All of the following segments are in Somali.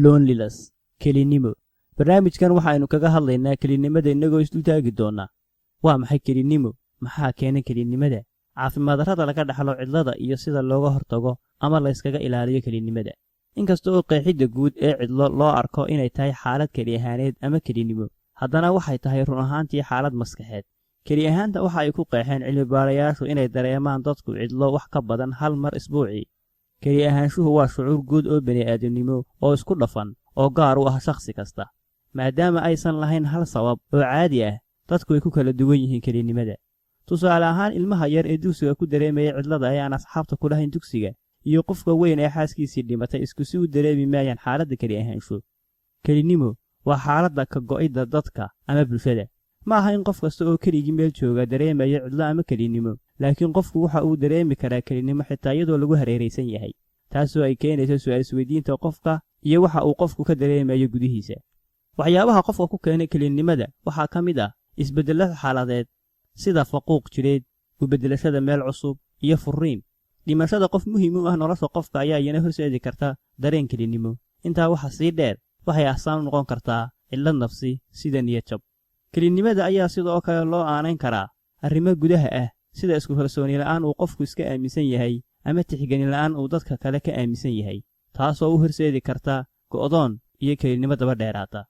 loneliness kelinimo. barnaamijkan waxaaynu kaga hadlaynaa kelinimada inagoo isdul taagi doonaa. waa maxay kelinimo? maxaa keena kelinimada? caafimaad darrada laga dhaxlo cidlada iyo sida looga hortago ama la iskaga ilaaliyo kelinimada. inkasta oo qeexidda guud ee cidlo loo arko inay tahay xaalad keli ahaaneed ama kelinimo, haddana waxay tahay run ahaantii xaalad maskaxeed. keli ahaanta waxa ay ku qeexeen cilmibaarayaashu inay dareemaan dadku cidlo wax ka badan hal mar isbuucii. keli ahaanshuhu waa shucuur guud oo bini'aadamnimo oo isku dhafan oo gaar u ah shakhsi kasta. maadaama aysan lahayn hal sabab oo caadi ah, dadku way ku kala duwan yihiin kelinimada. tusaale ahaan, ilmaha yar ee dugsiga ku dareemaya cidlada ee aan asxaabta ku lahayn dugsiga iyo qofka weyn ee xaaskiisii dhimatay isku si u dareemi maayaan xaaladda keli ahaansho. kelinimo waa xaaladda ka go'idda dadka ama bulshada. ma aha in qof kasta oo keligii meel jooga dareemaya cidlo ama kelinimo, laakiin qofku waxa uu dareemi karaa kelinimo xitaa iyadoo lagu hareeraysan yahay, taasoo ay keenayso su'aal isweydiinta qofka iyo waxa uu qofku ka dareemayo gudihiisa. waxyaabaha qofka ku keenay kelinimada waxaa ka mid ah isbeddellada xaaladeed sida faquuq jireed, u beddelashada meel cusub, iyo furriin. dhimashada qof muhiim u ah nolosha qofka ayaa iyana horseedi karta dareen kelinimo. intaa waxa sii dheer, waxay astaan u noqon kartaa cillad nafsi sida niyad-jab. kelinimada ayaa sidoo kale loo aanayn karaa arrimo gudaha ah sida isku kalsooni la'aan uu qofku iska aaminsan yahay ama tixgelin la'aan uu dadka kale ka aaminsan yahay, taasoo u horseedi karta go'doon iyo kelinimo daba dheeraata.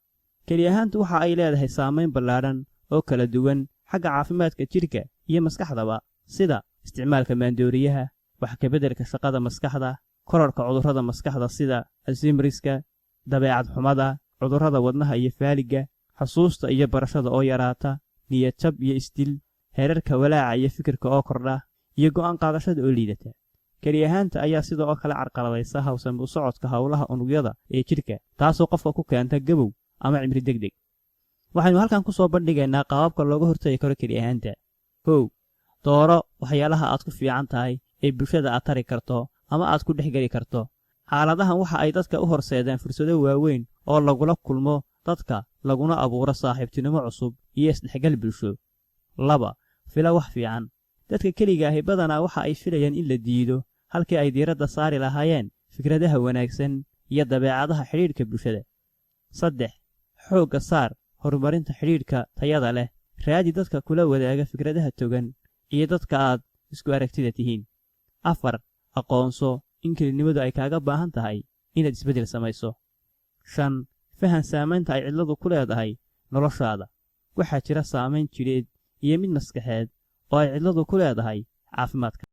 keli ahaantu waxa ay leedahay saamayn ballaadhan oo kala duwan xagga caafimaadka jidhka iyo maskaxdaba, sida isticmaalka maandooriyaha, wax ka beddelka shaqada maskaxda, kororka cudurrada maskaxda sida alzheimerska, dabeecad xumada, cudurrada wadnaha iyo faaligga, xusuusta iyo barashada oo yaraata, niyad-jab iyo isdil, heerarka walaaca iyo fikirka oo kordha, iyo go'aan qaadashada oo liidata. keli ahaanta ayaa sidoo kale carqaladaysa hawsami u socodka howlaha unugyada ee jidhka, taasoo qofka ku keenta gabow ama cimri degdeg. waxaynu halkan ku soo bandhigaynaa qaababka looga hortagi karo keli ahaanta. dooro waxyaalaha aad ku fiican tahay ee bulshada aad tari karto ama aad ku dhex geli karto. xaaladahan waxa ay dadka u horseedaan fursado waaweyn oo lagula kulmo dadka, laguna abuuro saaxiibtinimo cusub iyo isdhexgal bulsho. fila wax fiican. dadka keliga ahi badanaa waxa ay filayaan in la diido halkii ay diiradda saari lahaayeen fikradaha wanaagsan iyo dabeecadaha xidhiidhka bulshada. xoogga saar horumarinta xidhiidhka tayada leh. raadi dadka kula wadaaga fikradaha togan iyo dadka aad isku aragtida tihiin. aqoonso in kelinimadu ay kaaga baahan tahay inaad isbeddel samayso. fahan saamaynta ay cidladu ku leedahay noloshaada. waxaa jira saamayn jidheed iyo mid maskaxeed oo ay cidladu ku leedahay caafimaadka.